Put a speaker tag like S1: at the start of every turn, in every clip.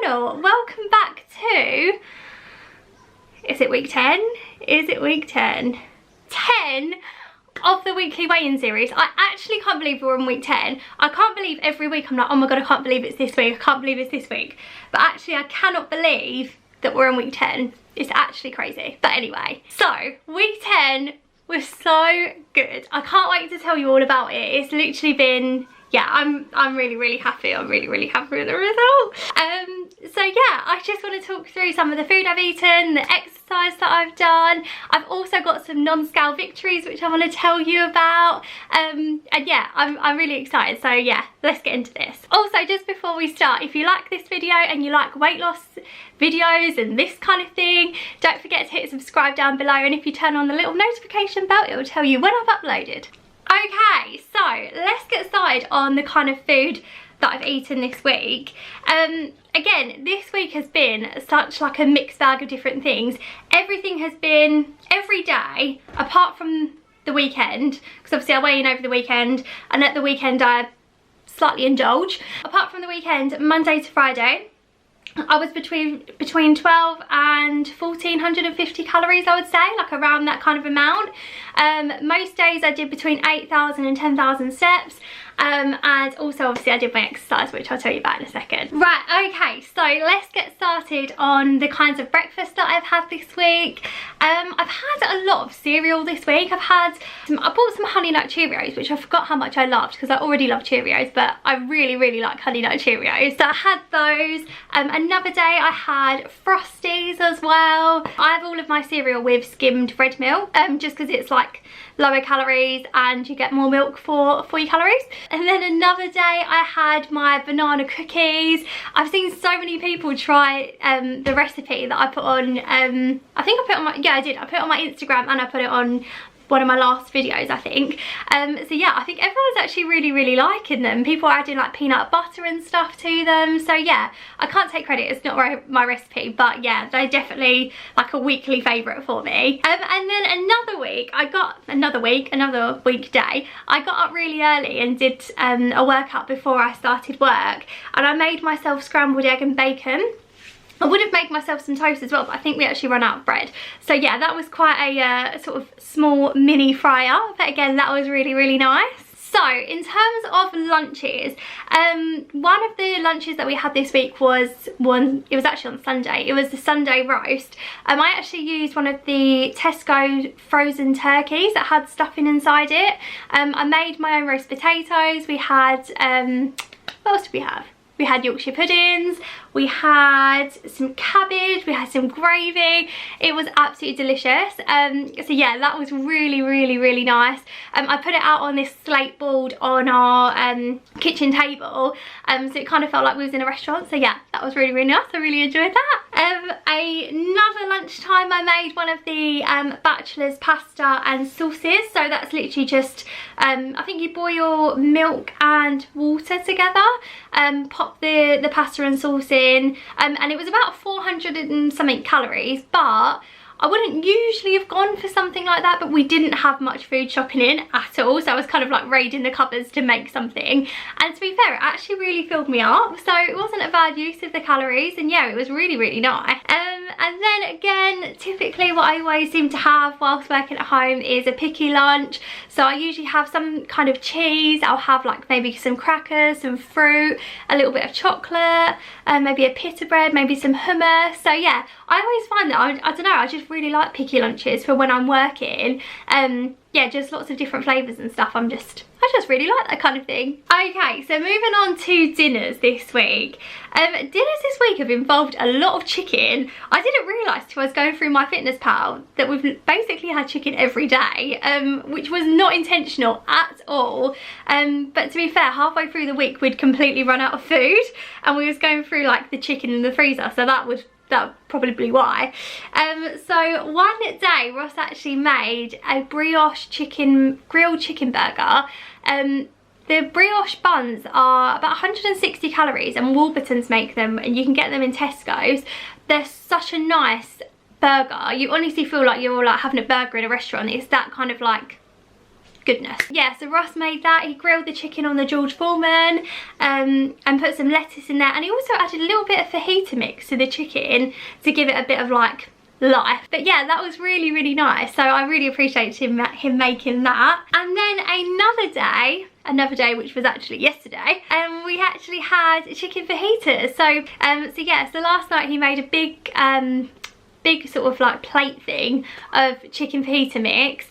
S1: channel. Welcome back to, is it week 10? Is it week 10? 10 of the weekly weigh-in series. I actually can't believe we're on week 10. I can't believe every week I'm like, oh my god, I can't believe it's this week, I can't believe it's this week. But actually I cannot believe that we're on week 10. It's actually crazy. But anyway, so week 10 was so good. I can't wait to tell you all about it. It's literally been, yeah, I'm really happy. I'm really happy with the result. So yeah, I just want to talk through some of the food I've eaten, the exercise that I've done. I've also got some non-scale victories which I want to tell you about. And yeah, I'm really excited. So yeah, let's get into this. Also, just before we start, if you like this video and you like weight loss videos and this kind of thing, don't forget to hit subscribe down below, and if you turn on the little notification bell, it will tell you when I've uploaded. Okay, so let's get started on the kind of food that I've eaten this week. Again, this week has been such like a mixed bag of different things. Everything has been every day apart from the weekend, because obviously I weigh in over the weekend, and at the weekend I slightly indulge. Apart from the weekend, Monday to Friday, I was between 12 and 1450 calories, I would say, like around that kind of amount. Most days I did between 8,000 and 10,000 steps. And also obviously I did my exercise, which I'll tell you about in a second. Right, okay, so let's get started on the kinds of breakfast that I've had this week. I've had a lot of cereal this week. I bought some Honey Nut Cheerios, which I forgot how much I loved because I already love Cheerios, but I really like Honey Nut Cheerios. So I had those. Another day I had Frosties as well. I have all of my cereal with skimmed red milk, just because it's like lower calories and you get more milk for your calories. And then another day I had my banana cookies. I've seen so many people try the recipe that I put on, I think I put on my, yeah I did, I put it on my Instagram and I put it on one of my last videos, I think. So yeah, I think everyone's actually really liking them. People are adding like peanut butter and stuff to them. So yeah, I can't take credit, it's not my recipe, but yeah, they're definitely like a weekly favourite for me. And then another weekday, I got up really early and did a workout before I started work, and I made myself scrambled egg and bacon. I would have made myself some toast as well, but I think we actually ran out of bread. So yeah, that was quite a sort of small mini fryer, but again, that was really nice. So in terms of lunches, one of the lunches that we had this week was it was actually on Sunday. It was the Sunday roast. I actually used one of the Tesco frozen turkeys that had stuffing inside it. I made my own roast potatoes. We had, what else did we have? We had Yorkshire puddings, we had some cabbage, we had some gravy. It was absolutely delicious. So yeah, that was really nice. I put it out on this slate board on our kitchen table, so it kind of felt like we was in a restaurant. So yeah, that was really nice. I really enjoyed that. Another lunchtime I made one of the bachelor's pasta and sauces. So that's literally just, I think you boil milk and water together, pop the pasta and sauce in, and it was about 400 and something calories, but I wouldn't usually have gone for something like that, but we didn't have much food shopping in at all, so I was kind of like raiding the cupboards to make something, and to be fair, it actually really filled me up, so it wasn't a bad use of the calories, and yeah, it was really nice. And then again, typically what I always seem to have whilst working at home is a picky lunch. So I usually have some kind of cheese, I'll have like maybe some crackers, some fruit, a little bit of chocolate, maybe a pita bread, maybe some hummus. So yeah, I always find that, I don't know, I just really like picky lunches for when I'm working. Yeah, just lots of different flavours and stuff. I just really like that kind of thing. Okay, so moving on to dinners this week. Dinners this week have involved a lot of chicken. I didn't realise till I was going through my fitness pal that we've basically had chicken every day, which was not intentional at all. But to be fair, halfway through the week we'd completely run out of food, and we was going through like the chicken in the freezer, so that's probably why. So one day Ross actually made a brioche grilled chicken burger. The brioche buns are about 160 calories, and Warburton's make them, and you can get them in Tesco's. They're such a nice burger. You honestly feel like you're like having a burger in a restaurant. It's that kind of like goodness. Yeah, so Ross made that. He grilled the chicken on the George Foreman and put some lettuce in there, and he also added a little bit of fajita mix to the chicken to give it a bit of like life. But yeah, that was really, really nice. So I really appreciate him making that. And then another day, which was actually yesterday, we actually had chicken fajitas. So so last night he made a big sort of like plate thing of chicken fajita mix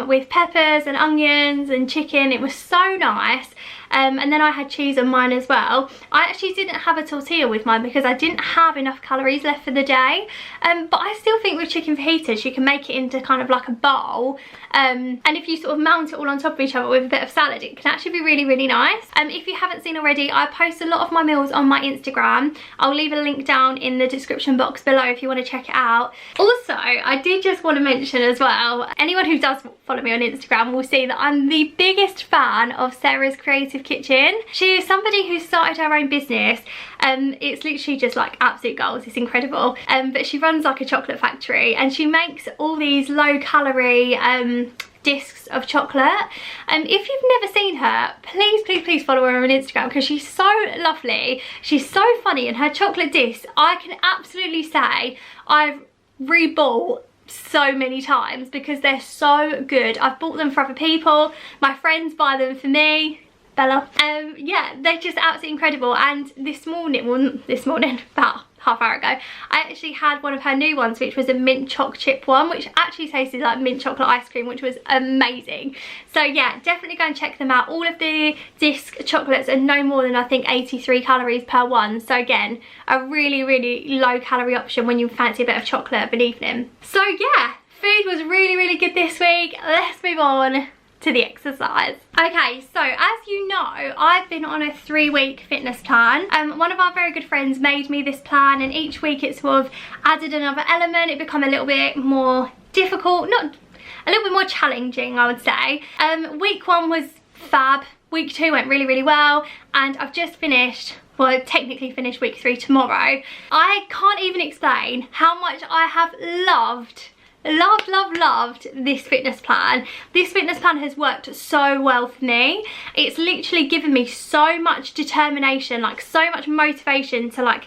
S1: with peppers and onions and chicken. It was so nice. And then I had cheese on mine as well. I actually didn't have a tortilla with mine because I didn't have enough calories left for the day. But I still think with chicken fajitas you can make it into kind of like a bowl. And if you sort of mount it all on top of each other with a bit of salad, it can actually be really, really nice. If you haven't seen already, I post a lot of my meals on my Instagram. I'll leave a link down in the description box below if you want to check it out. Also, I did just want to mention as well, anyone who does follow me on Instagram will see that I'm the biggest fan of Sarah's Creative Kitchen. She is somebody who started her own business. It's literally just like absolute goals. It's incredible. But she runs like a chocolate factory, and she makes all these low calorie discs of chocolate. If you've never seen her, please follow her on Instagram because she's so lovely. She's so funny, and her chocolate discs, I can absolutely say I've rebought so many times because they're so good. I've bought them for other people. My friends buy them for me. Bella. Yeah, they're just absolutely incredible. And this morning, about half hour ago, I actually had one of her new ones, which was a mint choc chip one, which actually tasted like mint chocolate ice cream, which was amazing. So yeah, definitely go and check them out. All of the disc chocolates are no more than I think 83 calories per one. So again, a really, really low calorie option when you fancy a bit of chocolate of an evening. So yeah, food was really, really good this week. Let's move on to the exercise. Okay, so as you know, I've been on a 3-week fitness plan. One of our very good friends made me this plan, and each week it sort of added another element. It became a little bit more difficult, not a little bit more challenging, I would say. Week 1 was fab. Week 2 went really, really well, and I've just finished, well, technically finished week 3 tomorrow. I can't even explain how much I have loved this fitness plan. This fitness plan has worked so well for me. It's literally given me so much determination, like so much motivation to like,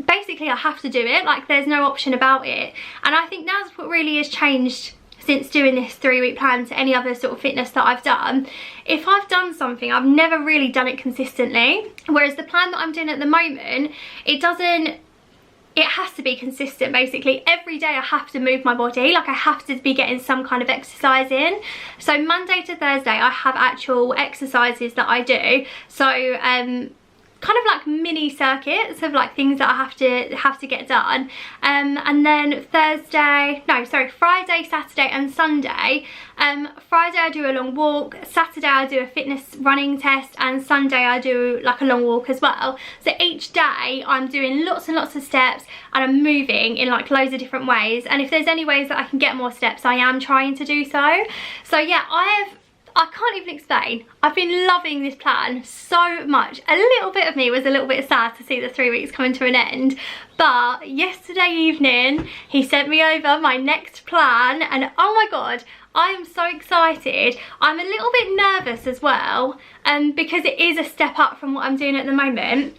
S1: basically I have to do it, like there's no option about it. And I think that's what really has changed since doing this 3-week plan to any other sort of fitness that I've done. If I've done something, I've never really done it consistently, whereas the plan that I'm doing at the moment, it has to be consistent. Basically every day I have to move my body, like I have to be getting some kind of exercise in. So Monday to Thursday I have actual exercises that I do, so kind of like mini circuits of like things that I have to get done. And then Friday, Saturday and Sunday. Friday I do a long walk, Saturday I do a fitness running test, and Sunday I do like a long walk as well. So each day I'm doing lots and lots of steps, and I'm moving in like loads of different ways, and if there's any ways that I can get more steps, I am trying to do so. So yeah, I can't even explain. I've been loving this plan so much. A little bit of me was a little bit sad to see the 3 weeks coming to an end, but yesterday evening he sent me over my next plan, and oh my god, I am so excited. I'm a little bit nervous as well, because it is a step up from what I'm doing at the moment.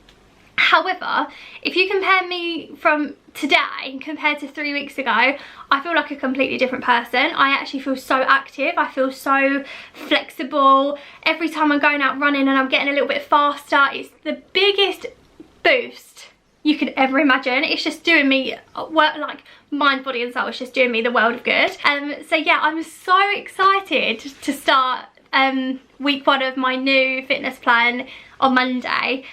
S1: However, if you compare me from today compared to 3 weeks ago, I feel like a completely different person. I actually feel so active. I feel so flexible. Every time I'm going out running and I'm getting a little bit faster, it's the biggest boost you could ever imagine. It's just doing me like mind, body and soul. It's just doing me the world of good. So yeah, I'm so excited to start week 1 of my new fitness plan on Monday.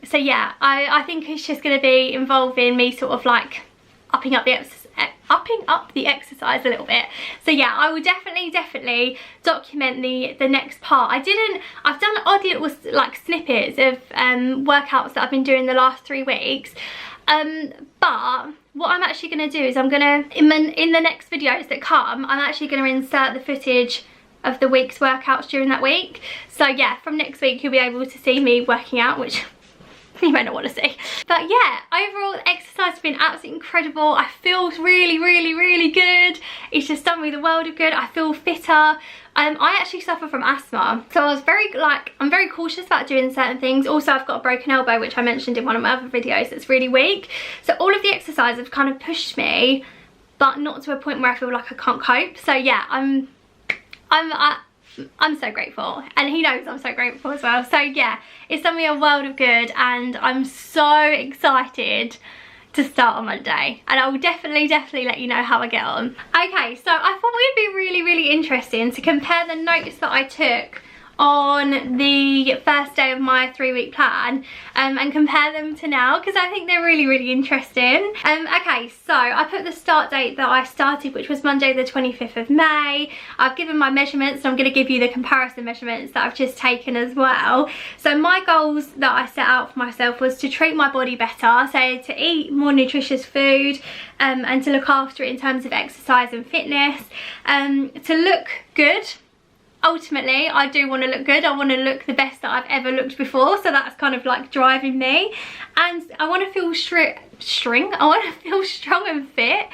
S1: So yeah, I think it's just going to be involving me sort of like upping up the exercise a little bit. So yeah, I will definitely document the next part. I've done odd little like snippets of workouts that I've been doing the last 3 weeks. But what I'm actually going to do is I'm going to, in the next videos that come, I'm actually going to insert the footage of the week's workouts during that week. So yeah, from next week you'll be able to see me working out, which you may not want to see. But yeah, overall the exercise has been absolutely incredible. I feel really good. It's just done me the world of good. I feel fitter. I actually suffer from asthma, so I was I'm very cautious about doing certain things. Also, I've got a broken elbow, which I mentioned in one of my other videos, that's really weak. So all of the exercise have kind of pushed me, but not to a point where I feel like I can't cope. So yeah, I'm so grateful, and he knows I'm so grateful as well. So yeah, it's done me a world of good, and I'm so excited to start on Monday, and I will definitely let you know how I get on. Okay, so I thought it would be really interesting to compare the notes that I took on the first day of my 3-week plan and compare them to now, because I think they're really interesting. Okay, so I put the start date that I started, which was Monday the 25th of May. I've given my measurements, so I'm going to give you the comparison measurements that I've just taken as well. So my goals that I set out for myself was to treat my body better, so to eat more nutritious food and to look after it in terms of exercise and fitness, to look good. Ultimately, I do want to look good. I want to look the best that I've ever looked before, so that's kind of like driving me. And I want to feel I want to feel strong and fit,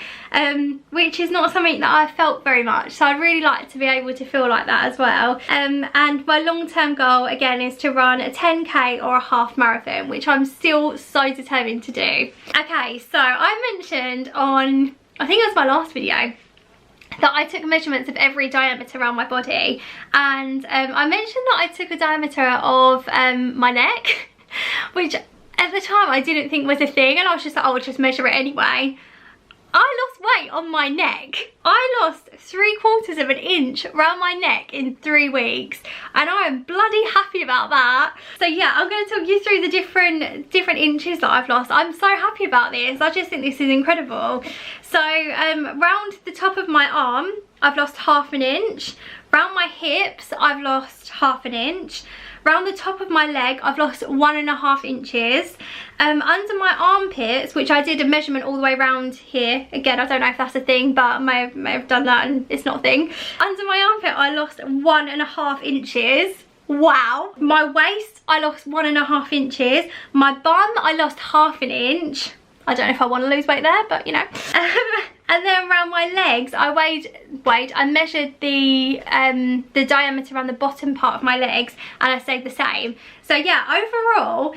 S1: which is not something that I've felt very much. So I'd really like to be able to feel like that as well. And my long-term goal again is to run a 10k or a half marathon, which I'm still so determined to do. Okay, so I mentioned on, I think it was my last video, that I took measurements of every diameter around my body, and I mentioned that I took a diameter of my neck, which at the time I didn't think was a thing, and I was just like, oh, I'll just measure it anyway. I lost weight on my neck. I lost 3/4 of an inch around my neck in 3 weeks, and I am bloody happy about that. So yeah, I'm going to talk you through the different inches that I've lost. I'm so happy about this. I just think this is incredible. So round the top of my arm, I've lost 1/2 inch. Round my hips, I've lost 1/2 inch. Round the top of my leg, I've lost 1.5 inches. Under my armpits, which I did a measurement all the way around here. Again, I don't know if that's a thing, but I may have done that and it's not a thing. Under my armpit, I lost 1.5 inches. Wow. My waist, I lost 1.5 inches. My bum, I lost 1/2 inch. I don't know if I want to lose weight there, but you know. And then around my legs, I measured the diameter around the bottom part of my legs, and I stayed the same. So yeah, overall,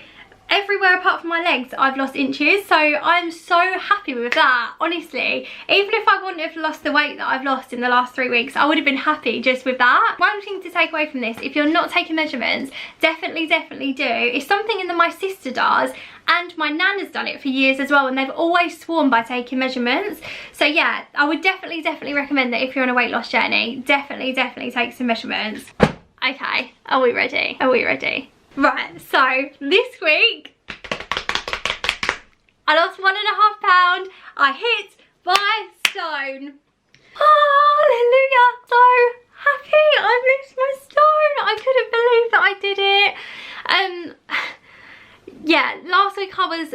S1: everywhere apart from my legs, I've lost inches. So I'm so happy with that, honestly. Even if I wouldn't have lost the weight that I've lost in the last 3 weeks, I would have been happy just with that. One thing to take away from this, if you're not taking measurements, definitely do. It's something that my sister does, and my nan has done it for years as well, and they've always sworn by taking measurements. So yeah, I would definitely recommend that if you're on a weight loss journey, definitely take some measurements. Okay, are we ready? Are we ready? Right, so this week, I lost 1.5 pounds. I hit my stone. Hallelujah, so happy I've reached my stone. I couldn't believe that I did it. Yeah, last week I was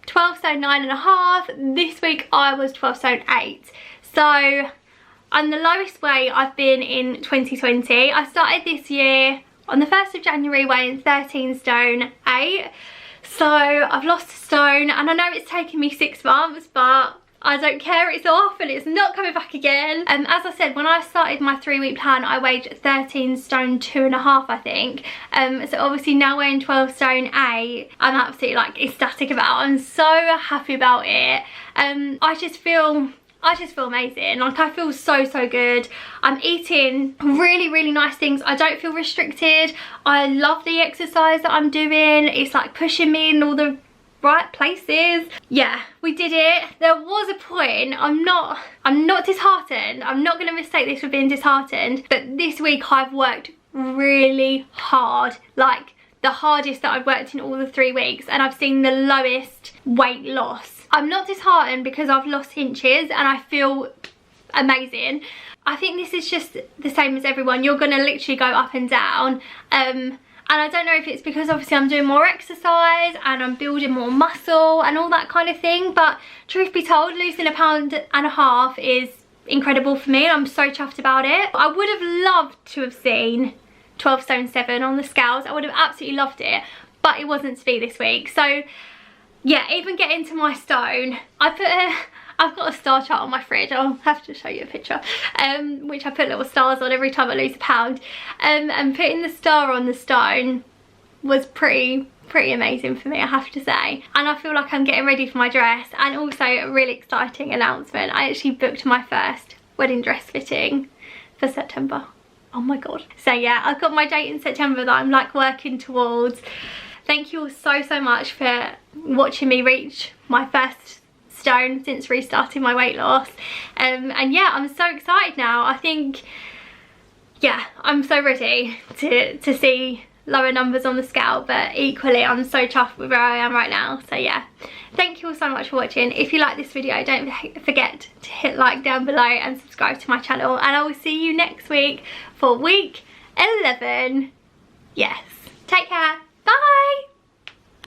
S1: 12 stone 9.5. This week I was 12 stone 8. So I'm the lowest weight I've been in 2020. I started this year on the 1st of January weighing 13 stone 8. So I've lost a stone, and I know it's taken me 6 months, but I don't care, it's off and it's not coming back again. As I said, when I started my 3-week plan, I weighed 13 stone 2.5, I think. So obviously now weighing 12 stone 8, I'm absolutely like ecstatic about it. I'm so happy about it. I just feel amazing. Like, I feel so good. I'm eating really nice things. I don't feel restricted. I love the exercise that I'm doing. It's like pushing me in all the right places. Yeah, we did it. There was a point, I'm not disheartened. I'm not going to mistake this for being disheartened, but this week I've worked really hard, like the hardest that I've worked in all the 3 weeks, and I've seen the lowest weight loss. I'm not disheartened because I've lost inches and I feel amazing. I think this is just the same as everyone. You're going to literally go up and down. And I don't know if it's because obviously I'm doing more exercise and I'm building more muscle and all that kind of thing, but truth be told, losing 1.5 pounds is incredible for me, and I'm so chuffed about it. I would have loved to have seen 12 stone 7 on the scales. I would have absolutely loved it, but it wasn't to be this week. So yeah, even getting to my stone, I've got a star chart on my fridge. I'll have to show you a picture, which I put little stars on every time I lose a pound. And putting the star on the stone was pretty amazing for me, I have to say. And I feel like I'm getting ready for my dress. And also a really exciting announcement. I actually booked my first wedding dress fitting for September. Oh my god. So yeah, I've got my date in September that I'm like working towards. Thank you all so much for watching me reach my first stone since restarting my weight loss. And yeah, I'm so excited now. I think, yeah, I'm so ready to see lower numbers on the scale, but equally I'm so chuffed with where I am right now. So yeah, thank you all so much for watching. If you like this video, don't forget to hit like down below and subscribe to my channel, and I will see you next week for week 11. Yes, take care, bye.